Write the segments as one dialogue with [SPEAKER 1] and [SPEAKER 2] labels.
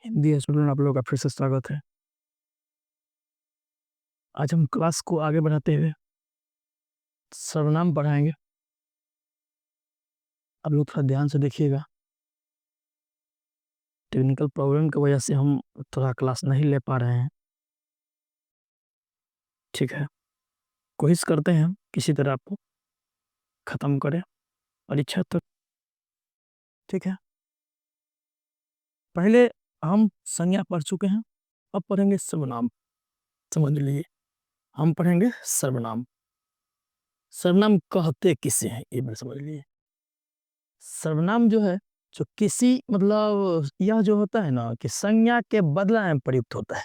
[SPEAKER 1] Hindi student आप लोगों का फिर से स्वागत है। आज हम क्लास को आगे बढ़ाते हुए सर्वनाम पढ़ाएंगे। आप लोग थोड़ा ध्यान से देखिएगा। टेक्निकल प्रॉब्लम की वजह से हम थोड़ा क्लास नहीं ले पा रहे हैं। ठीक है, कोशिश करते हैं किसी तरह आपको ख़त्म करें परीक्षा तक। ठीक है, पहले हम संज्ञा पढ़ चुके हैं, अब पढ़ेंगे सर्वनाम। समझ लीजिए, हम पढ़ेंगे सर्वनाम। सर्वनाम कहते किसे हैं ये समझ लीजिए। सर्वनाम जो है, जो किसी मतलब यह जो होता है ना कि संज्ञा के बदला में प्रयुक्त होता है।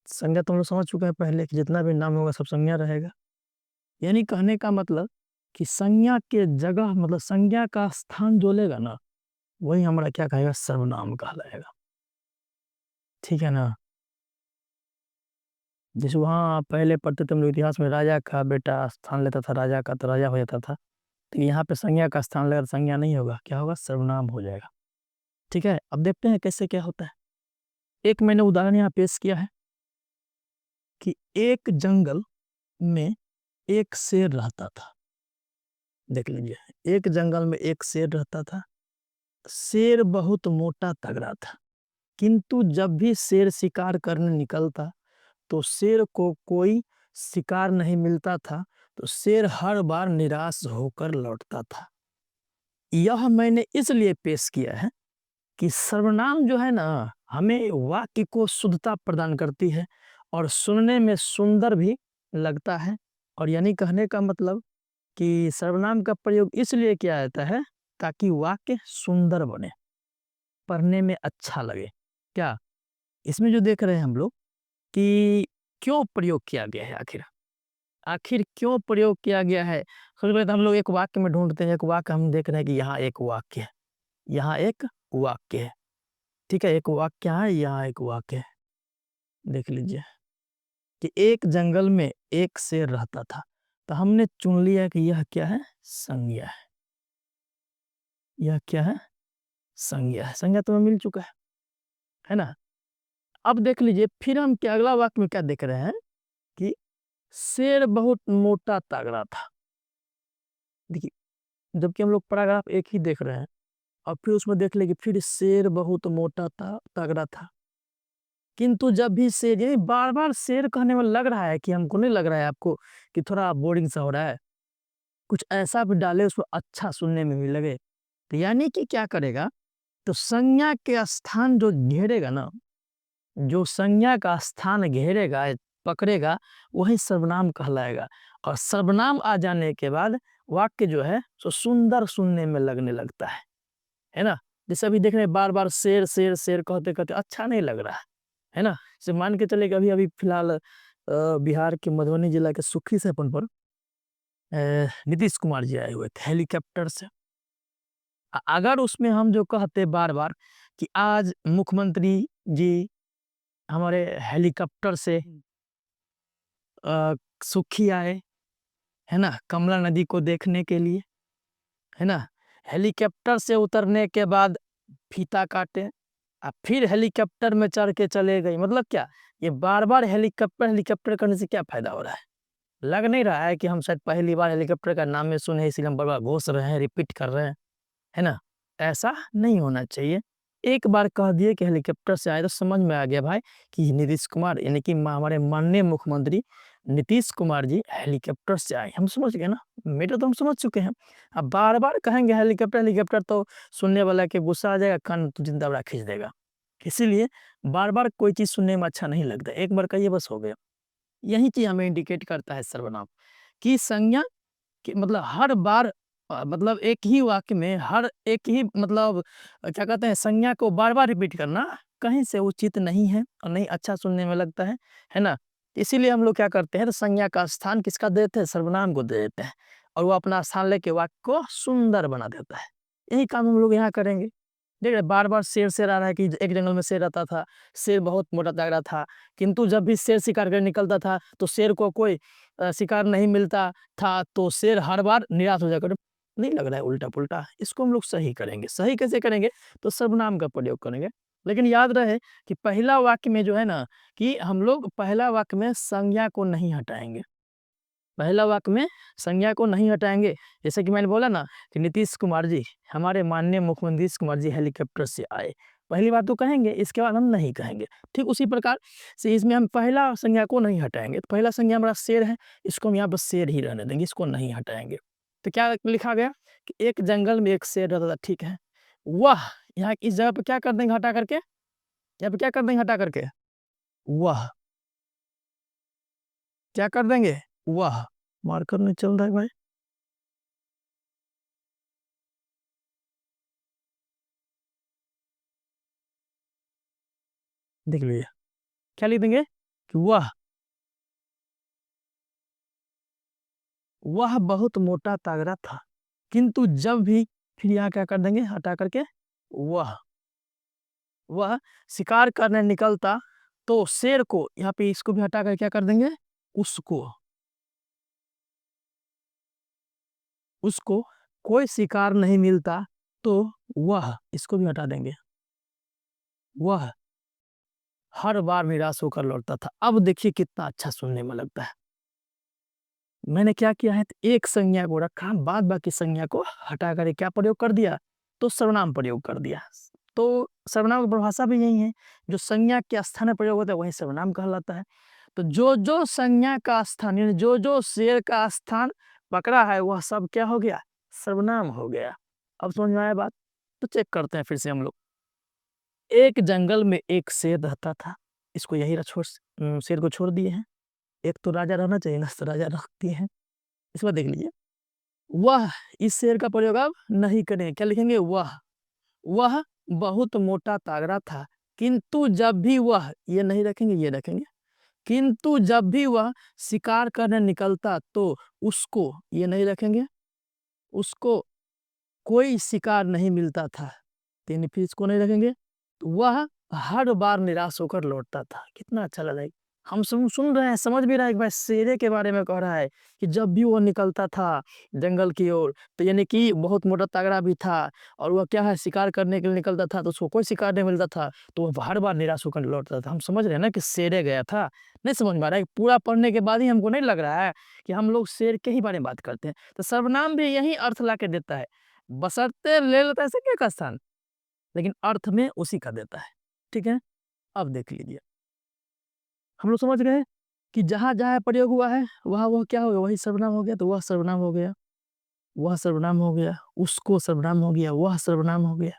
[SPEAKER 1] संज्ञा तो हम लोग समझ चुके हैं पहले कि जितना भी नाम होगा सब संज्ञा रहेगा। यानी कहने का मतलब कि संज्ञा के जगह मतलब संज्ञा का स्थान जो लेगा ना, वही हमारा क्या कहेगा, सर्वनाम कहलाएगा। ठीक है ना। जैसे वहाँ पहले पढ़ते थे हम लोग इतिहास में, राजा का बेटा स्थान लेता था राजा का तो राजा हो जाता था। तो यहाँ पे संज्ञा का स्थान लेगा, संज्ञा नहीं होगा, क्या होगा, सर्वनाम हो जाएगा। ठीक है, अब देखते हैं कैसे क्या होता है। एक मैंने उदाहरण यहाँ पेश किया है कि एक जंगल में एक शेर रहता था। देख लीजिए, एक जंगल में एक शेर रहता था। शेर बहुत मोटा तगड़ा था, किंतु जब भी शेर शिकार करने निकलता तो शेर को कोई शिकार नहीं मिलता था, तो शेर हर बार निराश होकर लौटता था। यह मैंने इसलिए पेश किया है कि सर्वनाम जो है ना, हमें वाक्य को शुद्धता प्रदान करती है और सुनने में सुंदर भी लगता है। और यानी कहने का मतलब कि सर्वनाम का प्रयोग इसलिए किया जाता है ताकि वाक्य सुंदर बने, पढ़ने में अच्छा लगे। क्या इसमें जो देख रहे हैं हम लोग कि क्यों प्रयोग किया गया है, आखिर आखिर क्यों प्रयोग किया गया है। सबसे पहले तो हम लोग एक वाक्य में ढूंढते हैं, एक वाक्य हम देख रहे हैं कि यहाँ एक वाक्य है, यहाँ एक वाक्य है। ठीक है, एक वाक्य है, यहाँ एक वाक्य है। देख लीजिए कि एक जंगल में एक शेर रहता था, तो हमने चुन लिया कि यह क्या है, संज्ञा है। यह क्या है, संज्ञा है। संज्ञा तो मिल चुका है ना। अब देख लीजिए, फिर हम क्या अगला वाक्य में क्या देख रहे हैं कि शेर बहुत मोटा तगड़ा था। देखिए, जबकि हम लोग पैराग्राफ एक ही देख रहे हैं और फिर उसमें देख ले कि फिर शेर बहुत मोटा था, तगड़ा था। किंतु जब भी शेर, यानी बार बार शेर कहने में लग रहा है कि हमको नहीं लग रहा है आपको कि थोड़ा बोरिंग सा हो रहा है, कुछ ऐसा भी डाले उसको अच्छा सुनने में भी लगे। तो यानी कि क्या करेगा, तो संज्ञा के स्थान जो घेरेगा ना, जो संज्ञा का स्थान घेरेगा पकड़ेगा, वही सर्वनाम कहलाएगा। और सर्वनाम आ जाने के बाद वाक्य जो है सो सुंदर सुनने में लगने लगता है ना। जैसे अभी देख रहे हैं बार बार शेर शेर शेर कहते कहते अच्छा नहीं लग रहा है ना। जैसे मान के चले कि अभी अभी फिलहाल बिहार के मधुबनी जिला के सुखी से अपन पर नीतीश कुमार जी आए हुए थे हेलीकॉप्टर से। अगर उसमें हम जो कहते बार बार कि आज मुख्यमंत्री जी हमारे हेलीकॉप्टर से सुखी आए, है ना, कमला नदी को देखने के लिए, है ना। हेलीकॉप्टर से उतरने के बाद फीता काटे और फिर हेलीकॉप्टर में चढ़ के चले गए। मतलब क्या, ये बार बार हेलीकॉप्टर हेलीकॉप्टर करने से क्या फायदा हो रहा है। लग नहीं रहा है कि हम शायद पहली बार हेलीकॉप्टर का नाम में सुने, इसलिए हम बार बार घोष रहे हैं, रिपीट कर रहे हैं, है ना। ऐसा नहीं होना चाहिए। एक बार कह दिए कि हेलीकॉप्टर से आए तो समझ में आ गया भाई कि नीतीश कुमार यानी कि हमारे माननीय मुख्यमंत्री नीतीश कुमार जी हेलीकॉप्टर से आए, हम समझ गए ना। मेरे तो हम समझ चुके हैं। अब बार बार कहेंगे हेलीकॉप्टर हेलीकॉप्टर तो सुनने वाला के गुस्सा आ जाएगा, कान तो जिंदा बड़ा खींच देगा। इसीलिए बार बार कोई चीज़ सुनने में अच्छा नहीं लगता, एक बार कहिए बस हो गया। यही चीज़ हमें इंडिकेट करता है सर्वनाम की संज्ञा कि मतलब हर बार मतलब एक ही वाक्य में हर एक ही मतलब क्या कहते हैं, संज्ञा को बार बार रिपीट करना कहीं से उचित नहीं है और नहीं अच्छा सुनने में लगता है ना। इसीलिए हम लोग क्या करते हैं, तो संज्ञा का स्थान किसका दे देते हैं, सर्वनाम को दे देते हैं और वो अपना स्थान लेके वाक्य को सुंदर बना देता है। यही काम हम लोग यहाँ करेंगे। देख रहे बार बार शेर शेर आ रहा है कि एक जंगल में शेर रहता था, शेर बहुत मोटा तगड़ा था, किंतु जब भी शेर शिकार करने निकलता था तो शेर को कोई शिकार नहीं मिलता था, तो शेर हर बार निराश हो जाकर नहीं लग रहा है उल्टा पुल्टा? इसको हम लोग सही करेंगे। सही कैसे करेंगे? तो सर्वनाम का प्रयोग करेंगे। लेकिन याद रहे कि पहला वाक्य में जो है ना, कि हम लोग पहला वाक्य में संज्ञा को नहीं हटाएंगे। पहला वाक्य में संज्ञा को नहीं हटाएंगे। जैसे कि मैंने बोला ना कि नीतीश कुमार जी, हमारे माननीय मुख्यमंत्री नीतीश कुमार जी हेलीकॉप्टर से आए। पहली बात तो कहेंगे, इसके बाद हम नहीं कहेंगे। ठीक उसी प्रकार से इसमें हम पहला संज्ञा को नहीं हटाएंगे। तो पहला संज्ञा हमारा शेर है, इसको हम यहाँ पर शेर ही रहने देंगे, इसको नहीं हटाएंगे। तो क्या लिखा गया कि एक जंगल में एक शेर रहता था, ठीक है। वह, यहाँ इस जगह पे क्या कर देंगे हटा करके? यहाँ पे क्या कर देंगे हटा करके? वह, क्या कर देंगे? वह। मार्कर नहीं चल रहा है भाई। देख लीजिए, क्या लिख देंगे कि वह बहुत मोटा तागड़ा था, किंतु जब भी, फिर यहाँ क्या कर देंगे हटा करके? वह, वह शिकार करने निकलता तो शेर को, यहाँ पे इसको भी हटा कर क्या कर देंगे? उसको, उसको कोई शिकार नहीं मिलता तो वह, इसको भी हटा देंगे, वह हर बार निराश होकर लौटता था। अब देखिए कितना अच्छा सुनने में लगता है। मैंने क्या किया है, तो एक संज्ञा को रखा, बाद बाकी संज्ञा को हटा कर क्या प्रयोग कर दिया? तो सर्वनाम प्रयोग कर दिया। तो सर्वनाम की परिभाषा भी यही है, जो संज्ञा के स्थान में प्रयोग होता है वही सर्वनाम कहलाता है। तो जो जो संज्ञा का स्थान, यानी जो जो शेर का स्थान पकड़ा है वह सब क्या हो गया? सर्वनाम हो गया। अब समझ में आया बात? तो चेक करते हैं फिर से हम लोग। एक जंगल में एक शेर रहता था, इसको यही शेर को छोड़ दिए हैं। एक तो राजा रहना चाहिए ना, तो राजा रख दिए हैं। इस बार देख लीजिए, वह, इस शेर का प्रयोग अब नहीं करेंगे। क्या लिखेंगे? वह बहुत मोटा तागड़ा था, किंतु जब भी वह, ये नहीं रखेंगे, ये रखेंगे, किंतु जब भी वह शिकार करने निकलता तो उसको, ये नहीं रखेंगे, उसको कोई शिकार नहीं मिलता था, तीन फिर इसको नहीं रखेंगे। तो वह हर बार निराश होकर लौटता था। कितना अच्छा लगा है। हम सुन रहे हैं, समझ भी रहे हैं कि भाई शेरे के बारे में कह रहा है कि जब भी वो निकलता था जंगल की ओर, तो यानी कि बहुत मोटा तगड़ा भी था, और वह क्या है, शिकार करने के लिए निकलता था तो उसको कोई शिकार नहीं मिलता था, तो वह हर बार निराश होकर लौटता था। हम समझ रहे हैं ना कि शेरे गया था। नहीं समझ में आ रहा है? पूरा पढ़ने के बाद ही हमको नहीं लग रहा है कि हम लोग शेर के ही बारे में बात करते हैं। तो सर्वनाम भी यही अर्थ ला के देता है, बशर्ते ले लेता है संज्ञा का स्थान, लेकिन अर्थ में उसी का देता है। ठीक है, अब देख लीजिए, हम लोग समझ गए कि जहां जहां प्रयोग हुआ है वहां वह क्या हो गया? वही सर्वनाम हो गया। तो वह सर्वनाम हो गया, वह सर्वनाम हो गया, उसको सर्वनाम हो गया, वह सर्वनाम हो गया,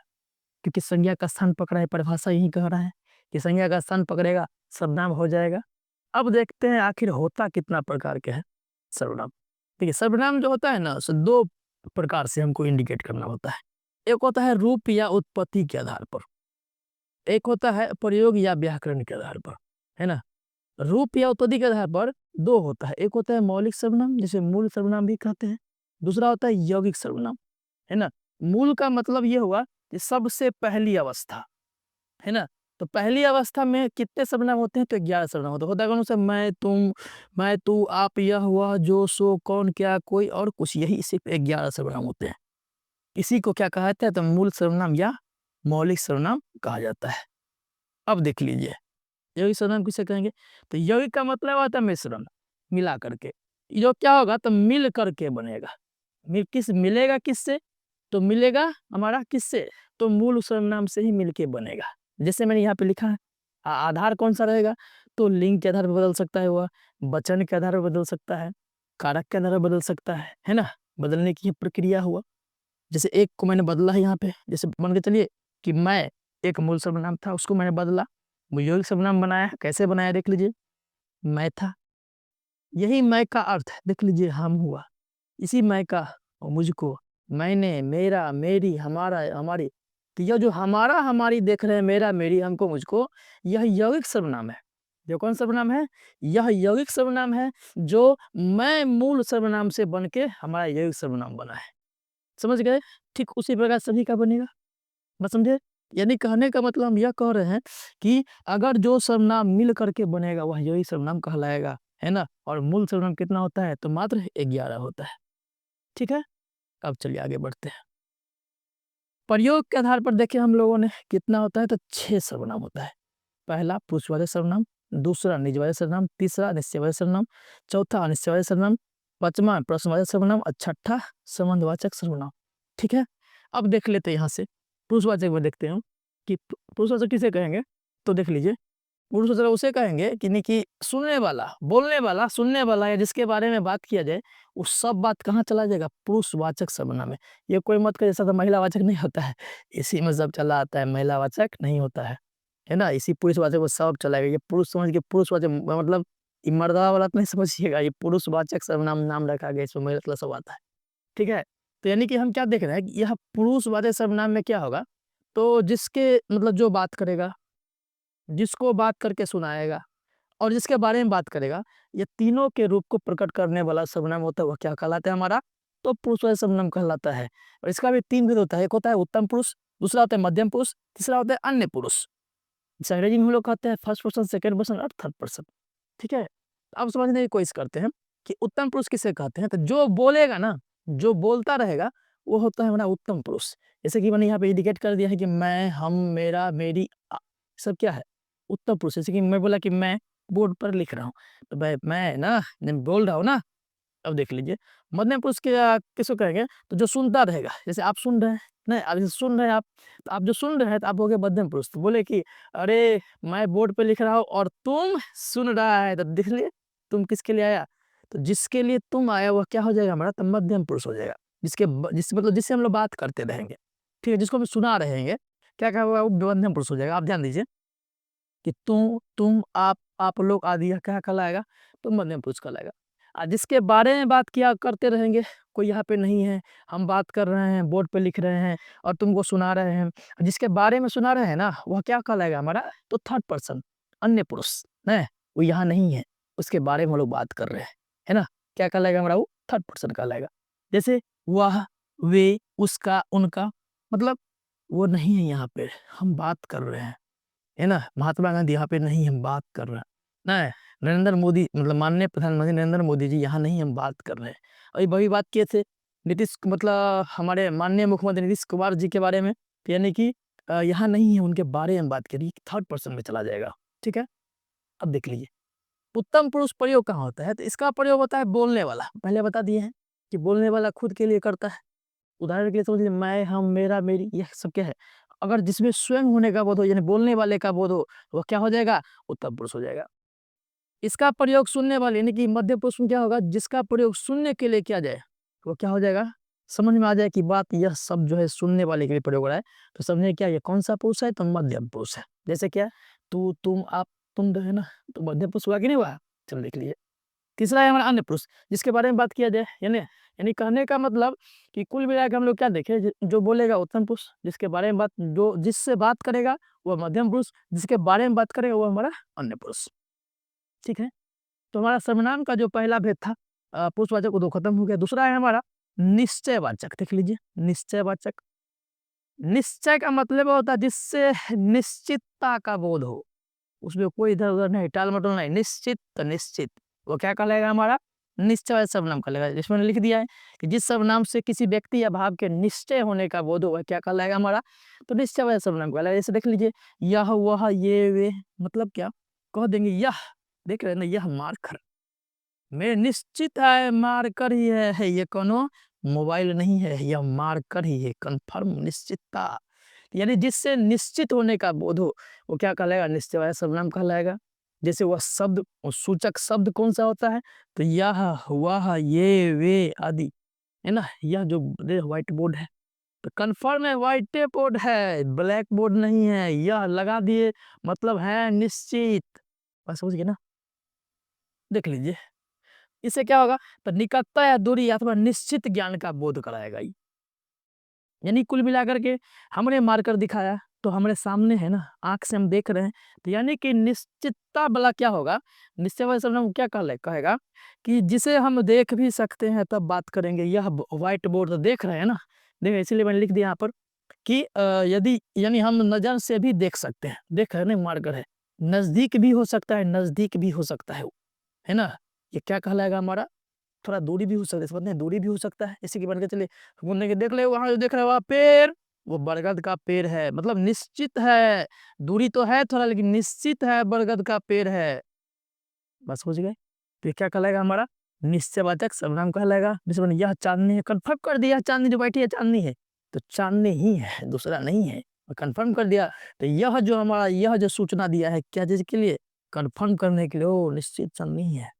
[SPEAKER 1] क्योंकि संज्ञा का स्थान पकड़ा है। परिभाषा यही कह रहा है कि संज्ञा का स्थान पकड़ेगा, सर्वनाम हो जाएगा। अब देखते हैं आखिर होता कितना प्रकार के है सर्वनाम। देखिए, सर्वनाम जो होता है ना, उसे दो प्रकार से हमको इंडिकेट करना होता है। एक होता है रूप या उत्पत्ति के आधार पर, एक होता है प्रयोग या व्याकरण के आधार पर, है ना। रूप या उत्पत्ति के आधार पर दो होता है, एक होता है मौलिक सर्वनाम, जिसे मूल सर्वनाम भी कहते हैं। दूसरा होता है यौगिक सर्वनाम, है ना। मूल का मतलब ये हुआ कि सबसे पहली अवस्था, है ना। तो पहली अवस्था में कितने सर्वनाम होते हैं? तो 11 सर्वनाम होता है कौन सा? मैं, तुम, मैं, तू, आप, यह, वह, जो, सो, कौन, क्या, कोई और कुछ, यही सिर्फ 11 सर्वनाम होते हैं। इसी को क्या कहा जाता है? तो मूल सर्वनाम या मौलिक सर्वनाम कहा जाता है। अब देख लीजिए, यौगिक सर्वनाम किसे कहेंगे? तो यौगिक का मतलब होता है मिश्रण, मिला करके। जो क्या होगा? तो मिल करके बनेगा। मिलेगा किससे? तो मिलेगा हमारा किससे? तो मूल सर्वनाम से ही मिलके बनेगा। जैसे मैंने यहाँ पे लिखा है, आधार कौन सा रहेगा? तो लिंग के आधार पर बदल सकता है, वह वचन के आधार पर बदल सकता है, कारक के आधार पर बदल सकता है ना। बदलने की प्रक्रिया हुआ, जैसे एक को मैंने बदला है यहाँ पे, जैसे मान के चलिए कि मैं, एक मूल सर्वनाम था, उसको मैंने बदला, वो यौगिक सर्वनाम बनाया। कैसे बनाया? देख लीजिए, मैं था, यही मैं का अर्थ है। देख लीजिए, हम हुआ, इसी मैं का, और मुझको, मैंने, मेरा, मेरी, हमारा, हमारी। तो यह जो हमारा, हमारी देख रहे हैं, मेरा, मेरी, हमको, मुझको, यह यौगिक सर्वनाम है। जो कौन सर्वनाम है? यह यौगिक सर्वनाम है, जो मैं मूल सर्वनाम से बन के हमारा यौगिक सर्वनाम बना है। समझ गए? ठीक उसी प्रकार सभी का बनेगा। बात समझे? यानी कहने का मतलब हम यह कह रहे हैं कि अगर जो सर्वनाम मिल करके बनेगा वह यही सर्वनाम कहलाएगा, है ना। और मूल सर्वनाम कितना होता है? तो मात्र 11 होता है। ठीक है। अब चलिए आगे बढ़ते हैं। प्रयोग के आधार पर देखें हम लोगों ने कितना होता है, तो 6 सर्वनाम होता है। पहला पुरुषवाचक सर्वनाम, दूसरा निजवाचक सर्वनाम, तीसरा निश्चयवाचक सर्वनाम, चौथा अनिश्चयवाचक सर्वनाम, पांचवा प्रश्नवाचक सर्वनाम और छठा संबंधवाचक सर्वनाम। ठीक है, अब देख लेते हैं यहाँ से पुरुषवाचक में देखते हैं कि पुरुषवाचक किसे कहेंगे। तो देख लीजिए, पुरुषवाचक उसे कहेंगे कि नहीं कि सुनने वाला, बोलने वाला, सुनने वाला या जिसके बारे में बात किया जाए वो सब बात कहाँ चला जाएगा, पुरुषवाचक सर्वनाम में। ये कोई मत कर जैसा तो महिलावाचक नहीं होता है, इसी में सब चला आता है, महिलावाचक नहीं होता है ना। इसी पुरुषवाचक में सब चलाएगा। ये पुरुष समझ के पुरुषवाचक मतलब ये मर्दा वाला तो नहीं समझिएगा, ये पुरुषवाचक सर्वनाम नाम रखा गया, इसमें महिला सब आता है। ठीक है, तो यानी कि हम क्या देख रहे हैं कि यह पुरुषवाचक सर्वनाम में क्या होगा, तो जिसके मतलब जो बात करेगा, जिसको बात करके सुनाएगा और जिसके बारे में बात करेगा, ये तीनों के रूप को प्रकट करने वाला सर्वनाम होता है, वह क्या कहलाता है हमारा, तो पुरुषवाचक सर्वनाम कहलाता है। और इसका भी 3 भेद होता है, एक होता है उत्तम पुरुष, दूसरा होता है मध्यम पुरुष, तीसरा होता है अन्य पुरुष। इसे अंग्रेजी में हम लोग कहते हैं फर्स्ट पर्सन, सेकंड पर्सन और थर्ड पर्सन। ठीक है, अब समझने की कोशिश करते हैं कि उत्तम पुरुष किसे कहते हैं। तो जो बोलेगा ना, जो बोलता रहेगा, वो होता है हमारा उत्तम पुरुष। जैसे कि मैंने यहाँ पे इंडिकेट कर दिया है कि मैं, हम, मेरा, मेरी, सब क्या है, उत्तम पुरुष। जैसे कि मैं बोला कि मैं बोर्ड पर लिख रहा हूँ, तो मैं ना बोल रहा हूँ ना। अब देख लीजिए, मध्यम पुरुष के किसको कहेंगे, तो जो सुनता रहेगा। जैसे आप सुन रहे हैं, नहीं आप जैसे सुन रहे हैं आप, तो आप जो सुन रहे हैं तो आप हो गए मध्यम पुरुष। तो बोले कि अरे मैं बोर्ड पे लिख रहा हूँ और तुम सुन रहा है, तो देख लिए तुम किसके लिए आया, तो जिसके लिए तुम आया वह क्या हो जाएगा हमारा, तो मध्यम पुरुष हो जाएगा। जिससे मतलब जिससे हम लोग बात करते रहेंगे, ठीक है, जिसको हम सुना रहेंगे, क्या क्या होगा, वो मध्यम पुरुष हो जाएगा। आप ध्यान दीजिए कि तुम, आप लोग आदि यह क्या कहलाएगा, तो मध्यम पुरुष कहलाएगा। जिसके बारे में बात किया करते रहेंगे, कोई यहाँ पे नहीं है, हम बात कर रहे हैं, बोर्ड पे लिख रहे हैं और तुमको सुना रहे हैं, जिसके बारे में सुना रहे हैं ना, वह क्या कहलाएगा हमारा, तो थर्ड पर्सन, अन्य पुरुष है, वो यहाँ नहीं है, उसके बारे में हम लोग बात कर रहे हैं, है ना, क्या कहलाएगा हमारा, वो थर्ड पर्सन कहलाएगा। जैसे वह, वे, उसका, उनका, मतलब वो नहीं है यहाँ पे, हम बात कर रहे हैं, है ना। महात्मा गांधी यहाँ पे नहीं, हम बात कर रहे हैं ना। नरेंद्र मोदी मतलब माननीय प्रधानमंत्री नरेंद्र मोदी जी यहाँ नहीं, हम बात कर रहे हैं। और वही बात किए थे नीतीश, मतलब हमारे माननीय मुख्यमंत्री नीतीश कुमार जी के बारे में, यानी कि यहाँ नहीं है, उनके बारे में बात करिए, थर्ड पर्सन में चला जाएगा। ठीक है, अब देख लीजिए उत्तम पुरुष प्रयोग कहाँ होता है, तो इसका प्रयोग होता है बोलने वाला। पहले बता दिए हैं कि बोलने वाला खुद के लिए करता है। उदाहरण के लिए समझ लीजिए मैं, हम, मेरा, मेरी, यह सब क्या है, अगर जिसमें स्वयं होने का बोध हो, यानी बोलने वाले का बोध हो, वह क्या हो जाएगा, उत्तम पुरुष हो जाएगा। इसका प्रयोग सुनने वाले यानी कि मध्य पुरुष में क्या होगा, जिसका प्रयोग सुनने के लिए किया जाए, वो क्या हो जाएगा, समझ में आ जाए कि बात यह सब जो है सुनने वाले के लिए प्रयोग हो रहा है, तो समझे क्या ये कौन सा पुरुष है, तो मध्यम पुरुष है। जैसे क्या, तू, तुम, आप, तुम जो है ना, तो मध्यम पुरुष हुआ कि नहीं हुआ, चलो देख लीजिए। तीसरा है हमारा अन्य पुरुष, जिसके बारे में बात किया जाए, यानी यानी कहने का मतलब कि कुल मिला के हम लोग क्या देखें, जो बोलेगा उत्तम पुरुष, जिसके बारे में बात, जो जिससे बात करेगा वह मध्यम पुरुष, जिसके बारे में बात करेगा वो हमारा अन्य पुरुष। ठीक है, तो हमारा सर्वनाम का जो पहला भेद था पुरुषवाचक वो दो खत्म हो गया। दूसरा है हमारा निश्चयवाचक। देख लीजिए, निश्चयवाचक, निश्चय का मतलब होता है जिससे निश्चितता का बोध हो, उसमें कोई इधर उधर नहीं, टाल मटोल नहीं, निश्चित तो निश्चित, वो क्या कहलाएगा हमारा, निश्चय सर्वनाम कहलाएगा। जिसमें लिख दिया है कि जिस सर्वनाम से किसी व्यक्ति या भाव के निश्चय होने का बोध हो, वह क्या कहलाएगा हमारा, तो निश्चय सर्वनाम कहलाएगा। जैसे देख लीजिए, यह, वह, ये, वे, मतलब क्या कह देंगे, यह देख रहे हैं ना, यह मार्कर मैं निश्चित है, मार्कर ही है, ये कोनो मोबाइल नहीं है, यह मार्कर ही है, कंफर्म, निश्चितता, यानी जिससे निश्चित होने का बोध हो, वो क्या कहलाएगा, निश्चय सर्वनाम कहलाएगा। जैसे वह शब्द, वो सूचक शब्द कौन सा होता है, तो यह, वह, ये, वे आदि, है ना। यह जो व्हाइट बोर्ड है, तो कन्फर्म है, व्हाइट बोर्ड है, ब्लैक बोर्ड नहीं है, यह लगा दिए मतलब है निश्चित, बस समझ गए ना। देख लीजिए इससे क्या होगा, तो निकटता या दूरी अथवा निश्चित ज्ञान का बोध कराएगा। यानी कुल मिलाकर के हमने मार्कर दिखाया तो हमारे सामने है ना, आंख से हम देख रहे हैं, तो यानी कि निश्चितता वाला क्या होगा, निश्चय वाला शब्द क्या कहेगा कि जिसे हम देख भी सकते हैं तब बात करेंगे। यह व्हाइट बोर्ड तो देख रहे हैं ना, देखिए इसीलिए मैंने लिख दिया यहाँ पर कि यदि यानी हम नजर से भी देख सकते हैं, देख रहे हैं मार्कर है, नजदीक भी हो सकता है, नजदीक भी हो सकता है वो, है ना। ये क्या कहलाएगा हमारा, थोड़ा दूरी भी हो सकता है, समझ में दूरी भी हो सकता है, इसी की बन के चलिए घूमने के देख ले वहां जो देख रहे हो वहां पेड़, वो बरगद का पेड़ है, मतलब निश्चित है, दूरी तो है थोड़ा लेकिन निश्चित है बरगद का पेड़ है। बस हो गए। तो ये क्या कहलाएगा हमारा निश्चयवाचक सर्वनाम कहलाएगा। जैसे मैंने यह चांदनी है, कंफर्म कर दिया चांदनी जो बैठी है चांदनी है, तो चांदनी ही है, दूसरा नहीं है, कंफर्म कर दिया। तो यह जो हमारा यह जो सूचना दिया है क्या चीज के लिए, कंफर्म करने के लिए, ओ निश्चित चांदनी है।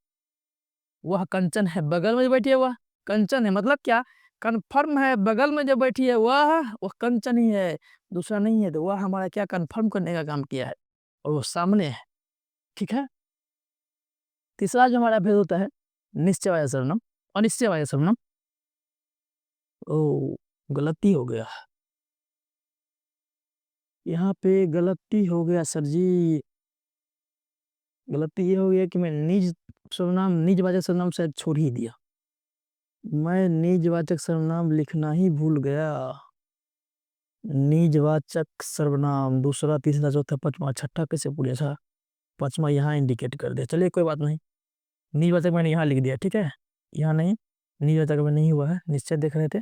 [SPEAKER 1] वह कंचन है, बगल में जो बैठी है वह कंचन है, मतलब क्या कंफर्म है, बगल में जो बैठी है वह कंचन ही है, दूसरा नहीं है। तो वह हमारा क्या कंफर्म करने का काम किया है, और वो सामने है। ठीक है। तीसरा जो हमारा भेद होता है निश्चयवाचक सर्वनाम, अनिश्चयवाचक सर्वनाम। ओ गलती हो गया, यहाँ पे गलती हो गया सर जी। गलती ये हो गया कि मैं निज सर्वनाम निजवाचक सर्वनाम शायद छोड़ ही दिया, मैं निजवाचक सर्वनाम लिखना ही भूल गया। निजवाचक सर्वनाम दूसरा तीसरा चौथा पांचवा छठा कैसे पूछा था, पांचवा यहाँ इंडिकेट कर दिया, चलिए कोई बात नहीं। निजवाचक मैंने यहाँ लिख दिया, ठीक है, यहाँ नहीं, निजवाचक में नहीं हुआ है, निश्चय देख रहे थे,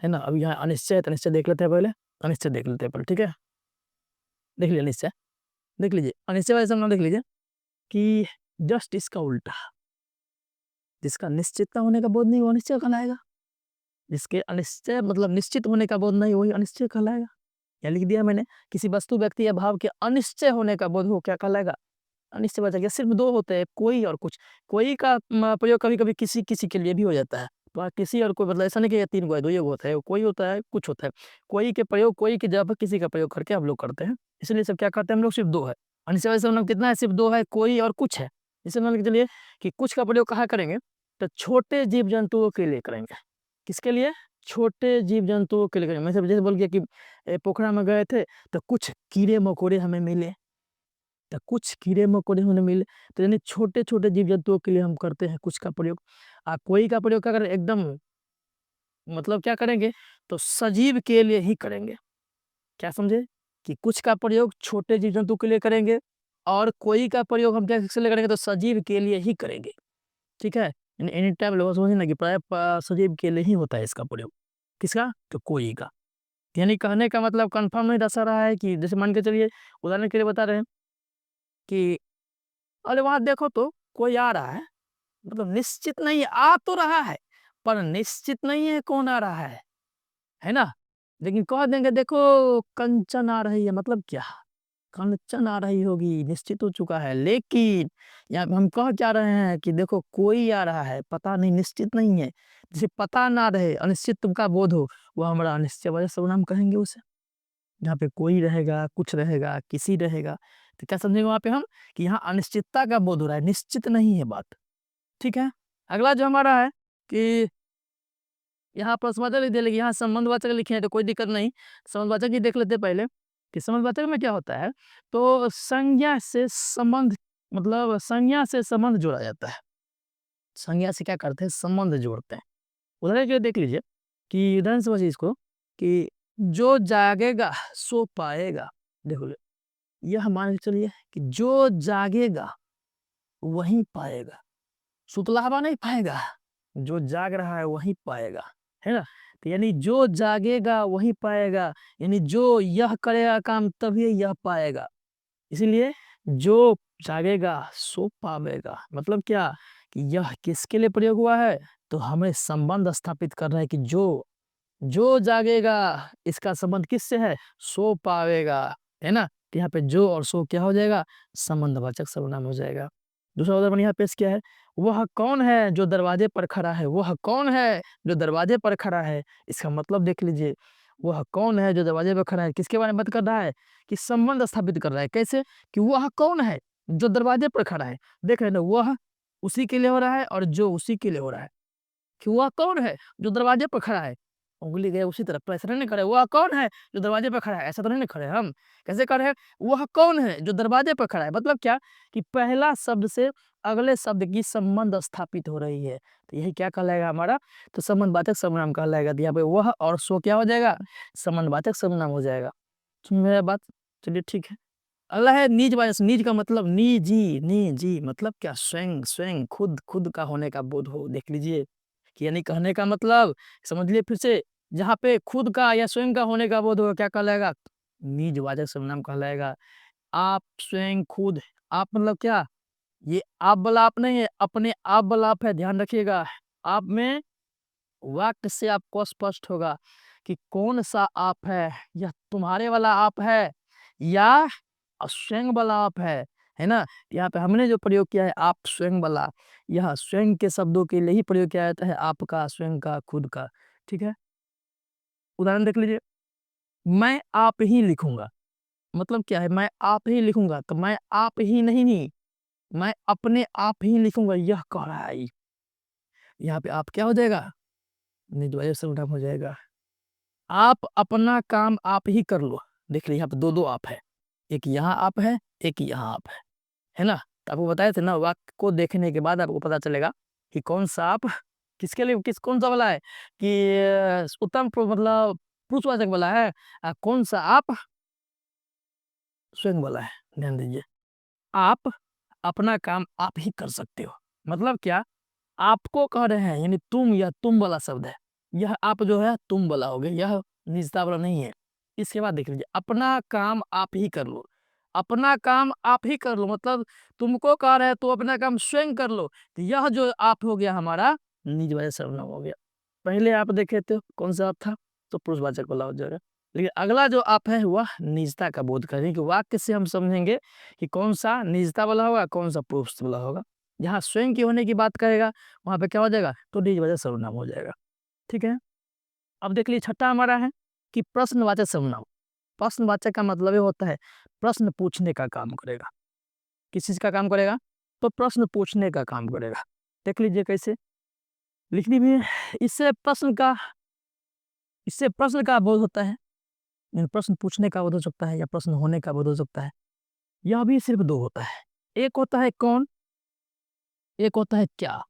[SPEAKER 1] है ना। अब यहाँ अनिश्चय, तो निश्चय देख लेते हैं पहले, अनिश्चय देख लेते हैं पहले, ठीक है। देख लिया निश्चय, देख लीजिए अनिश्चय वाले सर्वनाम देख लीजिए कि जस्ट इसका उल्टा, जिसका निश्चितता होने का बोध नहीं वो अनिश्चय कहलाएगा, जिसके अनिश्चय मतलब निश्चित होने का बोध नहीं वही अनिश्चय कहलाएगा। या लिख दिया मैंने, किसी वस्तु व्यक्ति या भाव के अनिश्चय होने का बोध हो क्या कहलाएगा, अनिश्चय। या सिर्फ दो होते हैं, कोई और कुछ। कोई का प्रयोग कभी कभी किसी किसी के लिए भी हो जाता है, तो किसी और कोई, मतलब ऐसा नहीं कि ये तीन को है, दो योग होता है, कोई होता है कुछ होता है। कोई के प्रयोग, कोई की जगह पर किसी का प्रयोग करके हम लोग करते हैं, इसलिए सब क्या करते हैं हम लोग, सिर्फ दो है। अनिश्चय सर्वनाम कितना है, सिर्फ दो है, कोई और कुछ है। इसे मान के चलिए कि कुछ का प्रयोग कहाँ करेंगे, तो छोटे जीव जंतुओं के लिए करेंगे। किसके लिए, छोटे जीव जंतुओं के लिए करेंगे। मैं सब जैसे बोल गया कि पोखरा में गए थे तो कुछ कीड़े मकोड़े हमें मिले, तो कुछ कीड़े मकोड़े हमें मिले, तो यानी छोटे छोटे जीव जंतुओं के लिए हम करते हैं कुछ का प्रयोग। कोई का प्रयोग क्या करें एकदम, मतलब क्या करेंगे, तो सजीव के लिए ही करेंगे। क्या समझे, कि कुछ का प्रयोग छोटे जीव जंतु के लिए करेंगे, और कोई का प्रयोग हम क्या किसके लिए करेंगे, तो सजीव के लिए ही करेंगे। ठीक है, एनी टाइम लोग समझे ना कि प्राय सजीव के लिए ही होता है इसका प्रयोग। किसका, तो कोई का। यानी कहने का मतलब कंफर्म नहीं दर्शा रहा है कि, जैसे मान के चलिए उदाहरण के लिए बता रहे हैं कि अरे वहां देखो तो कोई आ रहा है, मतलब निश्चित नहीं है, आ तो रहा है पर निश्चित नहीं है कौन आ रहा है ना। लेकिन कह देंगे देखो कंचन आ रही है, मतलब क्या, कंचन आ रही होगी, निश्चित हो चुका है। लेकिन यहाँ पे हम कह क्या रहे हैं कि देखो कोई आ रहा है, पता नहीं, निश्चित नहीं है। जिसे पता ना रहे, अनिश्चित तुमका बोध हो, वह हमारा अनिश्चय वाचक सर्वनाम कहेंगे उसे। जहाँ पे कोई रहेगा, कुछ रहेगा, किसी रहेगा, तो क्या समझेंगे वहां पे हम, कि यहाँ अनिश्चितता का बोध हो रहा है, निश्चित नहीं है बात। ठीक है। अगला जो हमारा है कि यहाँ प्रश्नवाचक लिख दिया, लेकिन यहाँ संबंधवाचक लिखे हैं तो कोई दिक्कत नहीं, संबंधवाचक ही देख लेते पहले कि संबंधवाचक में क्या होता है। तो संज्ञा से संबंध, मतलब संज्ञा से संबंध जोड़ा जाता है। संज्ञा से क्या करते हैं, संबंध जोड़ते हैं। उदाहरण के लिए देख लीजिए कि उदाहरण समझिए इसको कि जो जागेगा सो पाएगा। देखो यह मान के चलिए कि जो जागेगा वही पाएगा, सुतलावा नहीं पाएगा, जो जाग रहा है वही पाएगा, है ना। तो यानी जो जागेगा वही पाएगा, यानी जो यह करेगा काम तभी यह पाएगा। इसीलिए जो जागेगा सो पावेगा, मतलब क्या, कि यह किसके लिए प्रयोग हुआ है, तो हमें संबंध स्थापित कर रहा है कि जो जागेगा इसका संबंध किससे है, सो पावेगा, है ना। तो यहाँ पे जो और सो क्या हो जाएगा, संबंधवाचक सर्वनाम हो जाएगा। दूसरा उदाहरण यहाँ पेश किया है, वह कौन है जो दरवाजे पर खड़ा है, वह कौन है जो दरवाजे पर खड़ा है। इसका मतलब देख लीजिए, वह कौन है जो दरवाजे पर खड़ा है, किसके बारे में बात कर रहा है, कि संबंध स्थापित कर रहा है। कैसे, कि वह कौन है जो दरवाजे पर खड़ा है, देख रहे ना, वह उसी के लिए हो रहा है और जो उसी के लिए हो रहा है। कि वह कौन है जो दरवाजे पर खड़ा है, उंगली गए उसी तरफ, तो ऐसा नहीं खड़े, वह कौन है जो दरवाजे पर खड़ा है, ऐसा तो नहीं खड़े हम। कैसे खड़े हैं, वह कौन है जो दरवाजे पर खड़ा है, मतलब क्या, कि पहला शब्द से अगले शब्द की संबंध स्थापित हो रही है, तो यही क्या कहलाएगा हमारा, तो संबंधवाचक सर्वनाम कहलाएगा। तो यहाँ पे वह और सो क्या हो जाएगा, संबंधवाचक सर्वनाम हो जाएगा। सुन मेरा बात, चलिए ठीक है। अगला है निजवाचक शब्द। निज का मतलब निजी, निजी मतलब क्या? स्वयं, स्वयं, खुद, खुद का होने का बोध हो। देख लीजिए कि यानी कहने का मतलब, समझ लिए फिर से, जहाँ पे खुद का या स्वयं का होने का बोध हो, क्या कहलाएगा? निजवाचक सर्वनाम कहलाएगा। आप स्वयं खुद, आप मतलब क्या? ये आप वाला आप नहीं है, अपने आप वाला आप है, ध्यान रखिएगा। आप में वाक्य से आपको स्पष्ट होगा कि कौन सा आप है, यह तुम्हारे वाला आप है या स्वयं वाला आप है ना? यहाँ पे हमने जो प्रयोग किया है आप स्वयं वाला, यह स्वयं के शब्दों के लिए ही प्रयोग किया जाता है, आपका, स्वयं का, खुद का। ठीक है, उदाहरण देख लीजिए, मैं आप ही लिखूंगा, मतलब क्या है? मैं आप ही लिखूंगा, तो मैं आप ही नहीं, मैं अपने आप ही लिखूंगा, यह कह रहा है। यहाँ पे आप क्या हो जाएगा? निजवाचक सर्वनाम हो जाएगा। आप अपना काम आप ही कर लो। देख लीजिए यहाँ पे दो दो आप है, एक यहाँ आप है, एक यहाँ आप है ना? तो आपको बताए थे ना, वाक्य को देखने के बाद आपको पता चलेगा कि कौन सा आप किसके लिए, किस कौन सा वाला है कि उत्तम मतलब पुरुषवाचक वाला है, कौन सा आप स्वयं वाला है। ध्यान दीजिए, आप अपना काम आप ही कर सकते हो, मतलब क्या? आपको कह रहे हैं, यानी तुम, या तुम वाला शब्द है, यह आप जो है तुम वाला हो गया, यह निजता वाला नहीं है। इसके बाद देख लीजिए, अपना काम आप ही कर लो, अपना काम आप ही कर लो मतलब तुमको कह रहे हैं तो अपना काम स्वयं कर लो, तो यह जो आप हो गया हमारा निजवाचक सर्वनाम हो गया। पहले आप देखे थे कौन सा आप था, तो पुरुषवाचक वाला हो जाएगा। लेकिन अगला जो आप है वह निजता का बोध करें कि वाक्य से हम समझेंगे कि कौन सा निजता वाला होगा, कौन सा पुरुष वाला होगा। जहाँ स्वयं की होने की बात करेगा वहाँ पे क्या हो जाएगा? तो निजवाचक सर्वनाम हो जाएगा। ठीक है, अब देख लीजिए छठा हमारा है कि प्रश्नवाचक सर्वनाम। प्रश्नवाचक का मतलब ये होता है प्रश्न पूछने का काम करेगा। किस चीज का काम करेगा? तो प्रश्न पूछने का काम करेगा। देख लीजिए कैसे लिखने में, इससे प्रश्न का, इससे प्रश्न का बोध होता है, यानी प्रश्न पूछने का बोध हो सकता है या प्रश्न होने का बोध हो सकता है। यह भी सिर्फ दो होता है, एक होता है कौन, एक होता है क्या।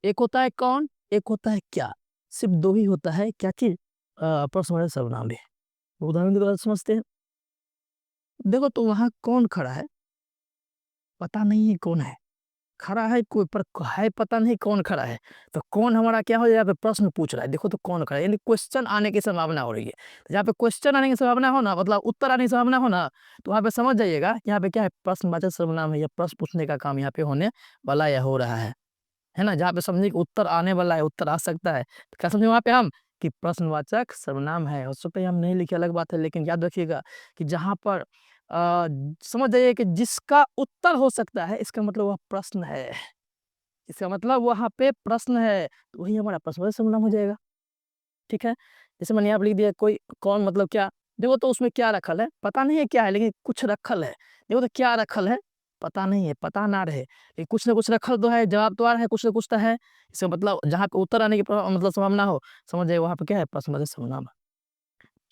[SPEAKER 1] एक होता है कौन, एक होता है क्या, सिर्फ दो ही होता है। क्या चीज? प्रश्नवाचक सर्वनाम भी। उदाहरण के द्वारा समझते हैं। देखो तो वहां कौन खड़ा है, पता नहीं है कौन है, खड़ा है कोई पर, है पता नहीं कौन खड़ा है। तो कौन हमारा क्या हो जाएगा? यहाँ पे प्रश्न पूछ रहा है, देखो तो कौन खड़ा है, यानी क्वेश्चन आने की संभावना हो रही है। तो जहाँ पे क्वेश्चन आने की संभावना हो ना, मतलब उत्तर आने की संभावना हो ना, तो वहाँ पे समझ जाइएगा यहाँ पे क्या है? प्रश्नवाचक सर्वनाम है, या प्रश्न पूछने का काम यहाँ पे होने वाला या हो रहा है ना? जहाँ पे समझे कि उत्तर आने वाला है, उत्तर आ सकता है, तो क्या समझे वहाँ पे हम कि प्रश्नवाचक सर्वनाम है। हो सकता है हम नहीं लिखे, अलग बात है, लेकिन याद रखिएगा कि जहाँ पर समझ जाइए कि जिसका उत्तर हो सकता है, इसका मतलब वह प्रश्न है, इसका मतलब वहाँ पे प्रश्न है, तो वही हमारा प्रश्नवाचक सर्वनाम हो जाएगा। ठीक है, जैसे मैंने यहाँ पे लिख दिया कोई कौन, मतलब क्या? देखो तो उसमें क्या रखल है, पता नहीं है क्या है, लेकिन कुछ रखल है। देखो तो क्या रखल है, पता नहीं है, पता ना रहे, लेकिन कुछ ना कुछ रखल तो है, जवाब तो आ रहा है, कुछ ना कुछ तो है। इसका मतलब जहाँ पे उत्तर आने की मतलब संभावना हो, समझ जाइए वहाँ पे क्या है? प्रश्नवाचक सर्वनाम।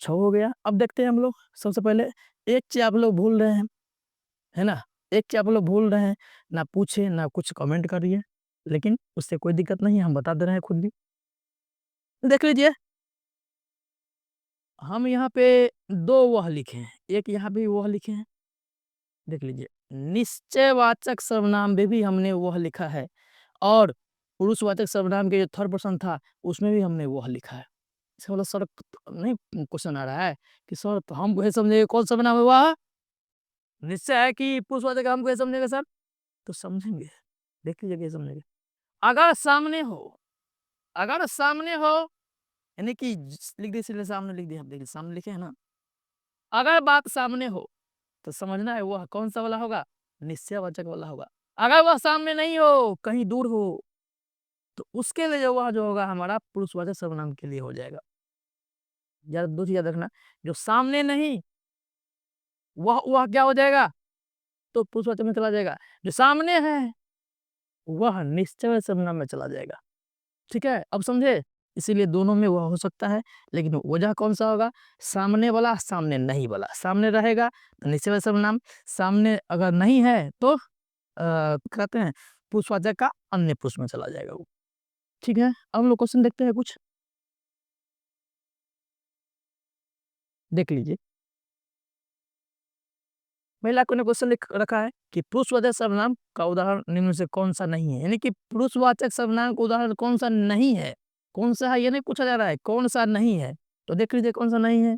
[SPEAKER 1] छः हो गया। अब देखते हैं हम लोग, सबसे पहले एक चीज आप लोग भूल रहे हैं, है ना? एक चीज आप लोग भूल रहे हैं, ना पूछे ना कुछ कमेंट करिए, लेकिन उससे कोई दिक्कत नहीं है, हम बता दे रहे हैं खुद भी। देख लीजिए, हम यहाँ पे दो वह लिखे हैं, एक यहाँ भी वह लिखे हैं। देख लीजिए, निश्चयवाचक सर्वनाम में भी हमने वह लिखा है, और पुरुषवाचक सर्वनाम के जो थर्ड पर्सन था उसमें भी हमने वह लिखा है। इसका मतलब सर नहीं क्वेश्चन आ रहा है कि सर तो हम वही समझेंगे कौन सर्वनाम है वह निश्चय है कि पुरुषवाचक, हम वही समझेंगे सर, तो समझेंगे। देख लीजिए कैसे समझेंगे। अगर सामने हो, अगर सामने हो, यानी कि लिख दी, इसलिए सामने लिख दिया, देखिए सामने लिखे है ना। अगर बात सामने हो तो समझना है वह कौन सा वाला होगा? निश्चयवाचक वाला होगा। अगर वह सामने नहीं हो, कहीं दूर हो, तो उसके लिए जो वह जो होगा हमारा पुरुषवाचक सर्वनाम के लिए हो जाएगा। याद, दो चीज याद रखना, जो सामने नहीं वह क्या हो जाएगा? तो पुरुषवाचक में चला जाएगा। जो सामने है वह निश्चय सर्वनाम में चला जाएगा। ठीक है, अब समझे? इसीलिए दोनों में वह हो सकता है, लेकिन वजह कौन सा होगा? सामने वाला, सामने नहीं वाला। सामने रहेगा तो निश्चय सर्वनाम, सामने अगर नहीं है तो कहते हैं पुरुषवाचक का अन्य पुरुष में चला जाएगा वो। ठीक है, अब हम लोग क्वेश्चन देखते हैं कुछ, देख लीजिए। महिला को ने क्वेश्चन लिख रखा है कि पुरुषवाचक सर्वनाम का उदाहरण निम्न से कौन सा नहीं है, यानी कि पुरुषवाचक सर्वनाम का उदाहरण कौन सा नहीं है, कौन सा है ये नहीं पूछा जा रहा है, कौन सा नहीं है। तो देख लीजिए कौन सा नहीं है।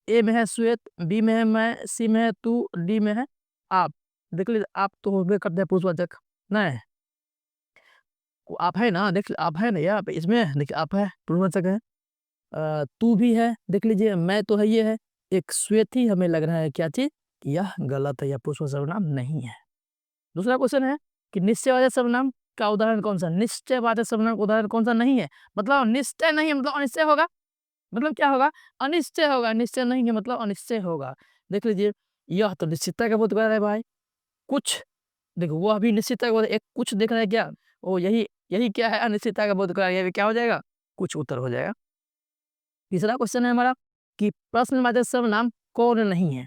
[SPEAKER 1] ए में है श्वेत, बी में है मैं, सी में है तू, डी में है आप। देख लीजिए आप तो होबे करते हैं पुरुषवाचक, नहीं आप है ना, देख आप है ना यहाँ पे, इसमें देखिए आप है पुरुषवाचक है। तू भी है, देख लीजिए मैं तो है, ये है एक श्वेत ही हमें लग रहा है क्या चीज, यह गलत है, यह पुरुषवाचक सर्वनाम नहीं है। दूसरा क्वेश्चन है कि निश्चयवाचक सर्वनाम का उदाहरण कौन सा, निश्चयवाचक सर्वनाम का उदाहरण कौन सा नहीं है, मतलब निश्चय नहीं है मतलब अनिश्चय होगा, मतलब क्या होगा, अनिश्चय होगा, निश्चय नहीं है मतलब अनिश्चय होगा। देख लीजिए यह तो निश्चितता का बोध कर रहा है भाई, कुछ देखो वो अभी निश्चितता का बोध, एक कुछ देख रहा है क्या, ओ यही यही क्या है, अनिश्चितता का बोध कर रहा है, ये क्या हो जाएगा, कुछ उत्तर हो जाएगा। तीसरा क्वेश्चन है हमारा कि प्रश्नवाचक सर्वनाम कौन नहीं है,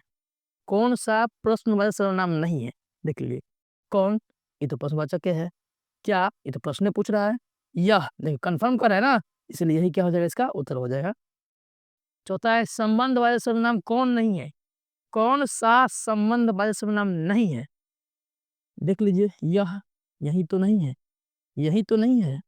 [SPEAKER 1] कौन सा प्रश्नवाचक सर्वनाम नहीं है। देख लीजिए कौन, ये तो प्रश्नवाचक है, क्या ये तो प्रश्न पूछ रहा है, यह देखिए कंफर्म कर रहा है ना, इसलिए यही क्या हो जाएगा, इसका उत्तर हो जाएगा। चौथा है संबंधवाचक सर्वनाम कौन नहीं है, कौन सा संबंधवाचक सर्वनाम नहीं है। देख लीजिए यह, यही तो नहीं है, यही तो नहीं है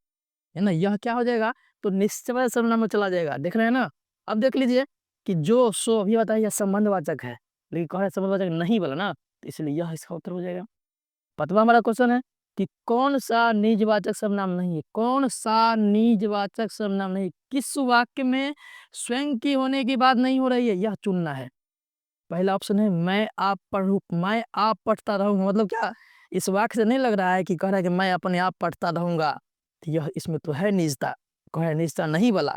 [SPEAKER 1] ना, यह क्या हो जाएगा, तो निश्चयवाचक सर्वनाम में चला जाएगा, देख रहे हैं ना। अब देख लीजिए कि जो सो अभी बताया यह संबंधवाचक है, लेकिन कह रहा है संबंधवाचक नहीं बोला ना, तो इसलिए यह इसका उत्तर हो जाएगा। पांचवा हमारा क्वेश्चन है कि कौन सा निजवाचक सर्वनाम नहीं है, कौन सा निजवाचक सर्वनाम नहीं, किस वाक्य में स्वयं की होने की बात नहीं हो रही है, यह चुनना है। पहला ऑप्शन है मैं आप पढ़ू, मैं आप पढ़ता रहूंगा, मतलब क्या इस वाक्य से नहीं लग रहा है कि कह रहा है कि मैं अपने आप पढ़ता रहूंगा, तो यह इसमें तो है निजता, कह है निजता नहीं बोला।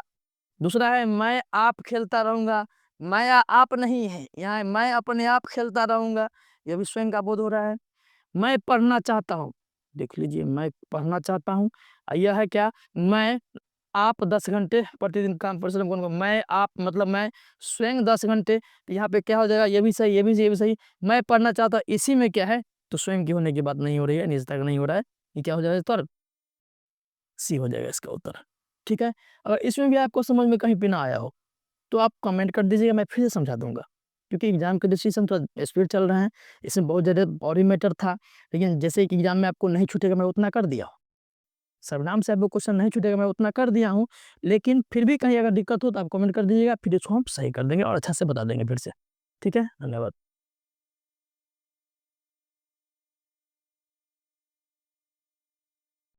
[SPEAKER 1] दूसरा है मैं आप खेलता रहूंगा, मैं आप नहीं है, यहाँ मैं अपने आप खेलता रहूंगा, यह भी स्वयं का बोध हो रहा है। मैं पढ़ना चाहता हूँ, देख लीजिए मैं पढ़ना चाहता हूँ, यह है क्या, मैं आप 10 घंटे प्रतिदिन काम परिश्रम करूंगा, मैं आप मतलब मैं स्वयं 10 घंटे, यहाँ पे क्या हो जाएगा, ये भी सही, ये भी सही, ये भी सही। मैं पढ़ना चाहता हूँ, इसी में क्या है, तो स्वयं की होने की बात नहीं हो रही है, निजता का नहीं हो रहा है, ये क्या हो जाएगा उत्तर, सी हो जाएगा इसका उत्तर। ठीक है, अगर इसमें भी आपको समझ में कहीं पे ना आया हो तो आप कमेंट कर दीजिएगा, मैं फिर से समझा दूंगा, क्योंकि एग्जाम के दृष्टि से हम थोड़ा स्पीड चल रहे हैं, इसमें बहुत ज़्यादा और ही मैटर था, लेकिन जैसे कि एग्जाम में आपको नहीं छूटेगा मैं उतना कर दिया हूँ, सर्वनाम से आपको क्वेश्चन नहीं छूटेगा मैं उतना कर दिया हूँ, लेकिन फिर भी कहीं अगर दिक्कत हो तो आप कमेंट कर दीजिएगा, फिर इसको हम सही कर देंगे और अच्छा से बता देंगे फिर से। ठीक है, धन्यवाद।